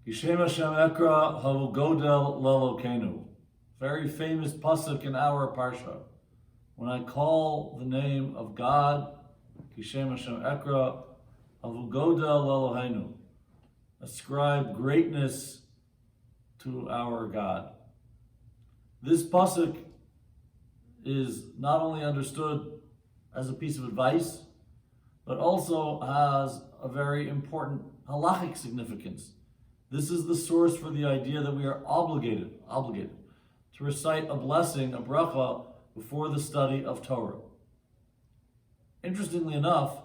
Kishem Hashem Ekra Havu Godel Lelokenu. Very famous pasuk in our Parsha. When I call the name of God, Kishem Hashem Ekra Havu Godel Leloheinu. Ascribe greatness to our God. This pasuk is not only understood as a piece of advice, but also has a very important halachic significance. This is the source for the idea that we are obligated to recite a blessing, a bracha, before the study of Torah. Interestingly enough,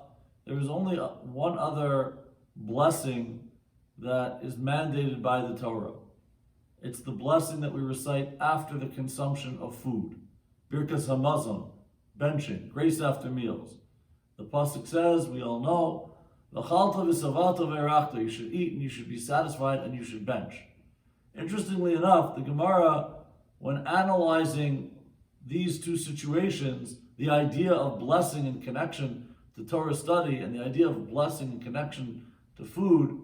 there is only one other blessing that is mandated by the Torah. It's the blessing that we recite after the consumption of food. Birkas Hamazon, benching, grace after meals. The pasuk says, we all know, you should eat and you should be satisfied and you should bench. Interestingly enough, the Gemara, when analyzing these two situations, the idea of blessing in connection to Torah study and the idea of blessing in connection to food,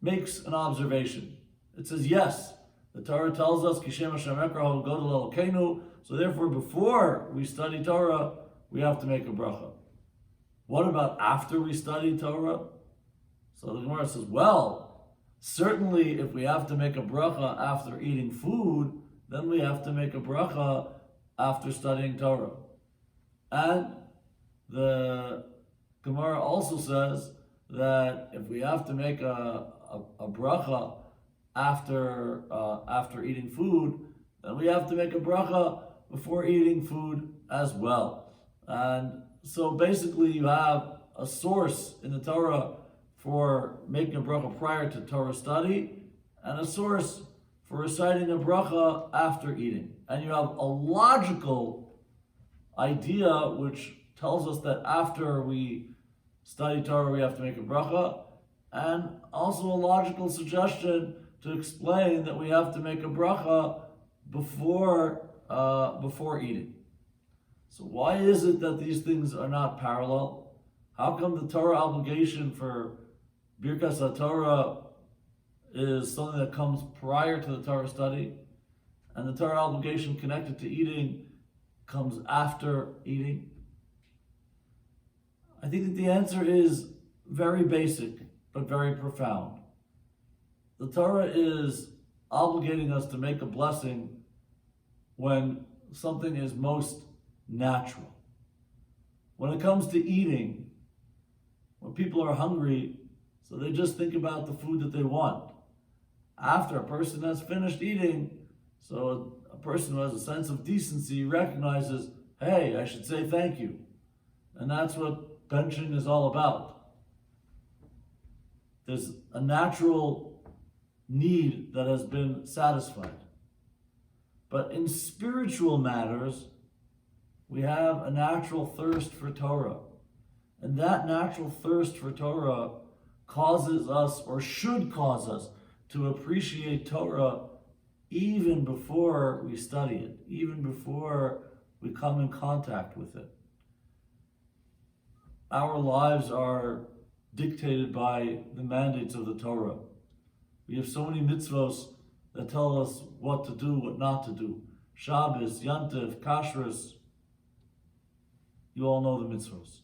makes an observation. It says, yes, the Torah tells us, Kishem Hashem Ekra Godel Elokeinu, so therefore before we study Torah, we have to make a bracha. What about after we study Torah? So the Gemara says, well, certainly if we have to make a bracha after eating food, then we have to make a bracha after studying Torah. And the Gemara also says that if we have to make a bracha after eating food, then we have to make a bracha before eating food as well. And so basically you have a source in the Torah for making a bracha prior to Torah study, and a source for reciting a bracha after eating. And you have a logical idea which tells us that after we study Torah we have to make a bracha, and also a logical suggestion to explain that we have to make a bracha before eating. So why is it that these things are not parallel? How come the Torah obligation for Birkas HaTorah is something that comes prior to the Torah study, and the Torah obligation connected to eating comes after eating? I think that the answer is very basic, but very profound. The Torah is obligating us to make a blessing when something is most natural. When it comes to eating, when people are hungry, so they just think about the food that they want. After a person has finished eating, so a person who has a sense of decency recognizes, hey, I should say thank you. And that's what benching is all about. There's a natural need that has been satisfied. But in spiritual matters, we have a natural thirst for Torah. And that natural thirst for Torah causes us, or should cause us, to appreciate Torah even before we study it, even before we come in contact with it. Our lives are dictated by the mandates of the Torah. We have so many mitzvos that tell us what to do, what not to do. Shabbos, Yantiv, Kashrus. You all know the mitzvos.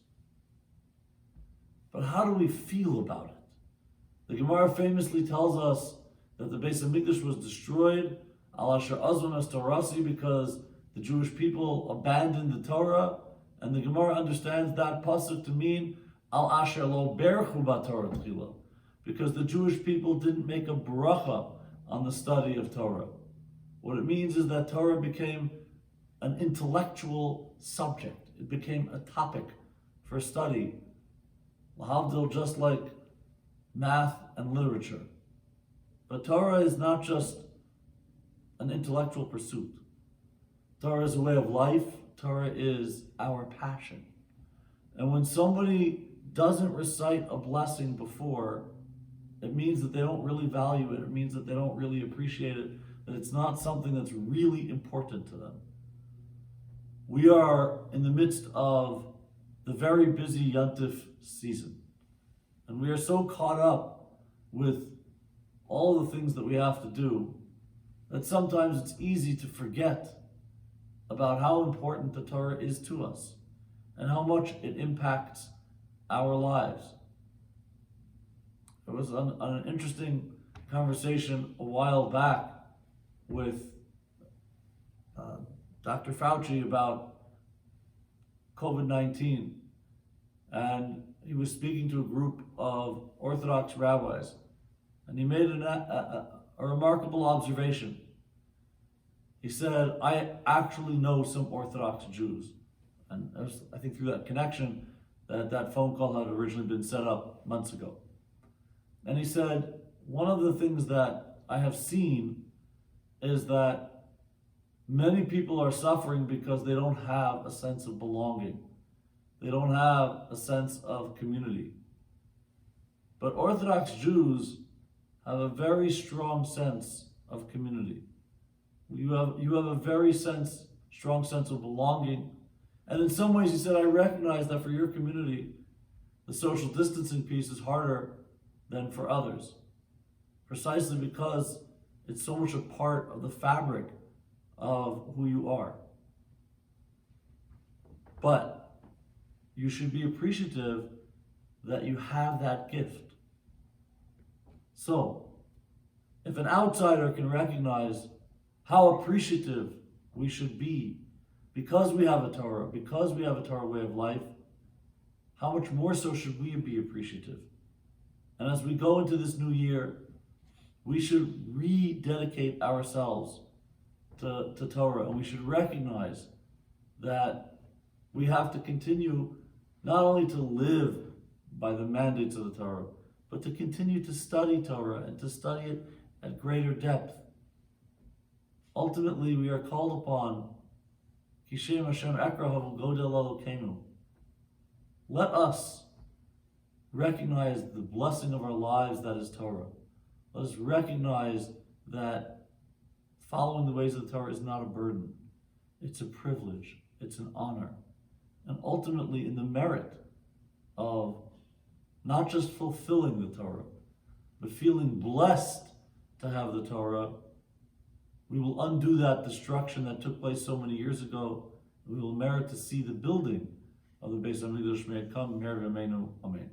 But how do we feel about it? The Gemara famously tells us that the Beis HaMikdash was destroyed al asher azvan es torasi, because the Jewish people abandoned the Torah, and the Gemara understands that pasuk to mean al asher lo berchu b'Torah tchila, because the Jewish people didn't make a bracha on the study of Torah. What it means is that Torah became an intellectual subject. It became a topic for study. L'havdil, just like math and literature. But Torah is not just an intellectual pursuit. Torah is a way of life. Torah is our passion. And when somebody doesn't recite a blessing before, it means that they don't really value it. It means that they don't really appreciate it, that it's not something that's really important to them. We are in the midst of the very busy Yantif season. And we are so caught up with all the things that we have to do, that sometimes it's easy to forget about how important the Torah is to us and how much it impacts our lives. There was an interesting conversation a while back with Dr. Fauci about COVID-19, and he was speaking to a group of Orthodox rabbis, and he made a remarkable observation. He said, I actually know some Orthodox Jews. And I think through that connection that phone call had originally been set up months ago. And he said, one of the things that I have seen is that many people are suffering because they don't have a sense of belonging. They don't have a sense of community. But Orthodox Jews have a very strong sense of community. You have a very strong sense of belonging. And in some ways, he said, I recognize that for your community, the social distancing piece is harder than for others, precisely because it's so much a part of the fabric of who you are. But you should be appreciative that you have that gift. So, if an outsider can recognize how appreciative we should be because we have a Torah, because we have a Torah way of life, how much more so should we be appreciative? And as we go into this new year, we should rededicate ourselves to Torah, and we should recognize that we have to continue not only to live by the mandates of the Torah, but to continue to study Torah and to study it at greater depth. Ultimately, we are called upon, Kishem Hashem Ekrahav Godel Elokeinu. Let us recognize the blessing of our lives that is Torah. Let us recognize that following the ways of the Torah is not a burden. It's a privilege. It's an honor. And ultimately, in the merit of not just fulfilling the Torah, but feeling blessed to have the Torah, we will undo that destruction that took place so many years ago. We will merit to see the building of the Beis HaMikdash may come, Meir V'Ameinu, Amen.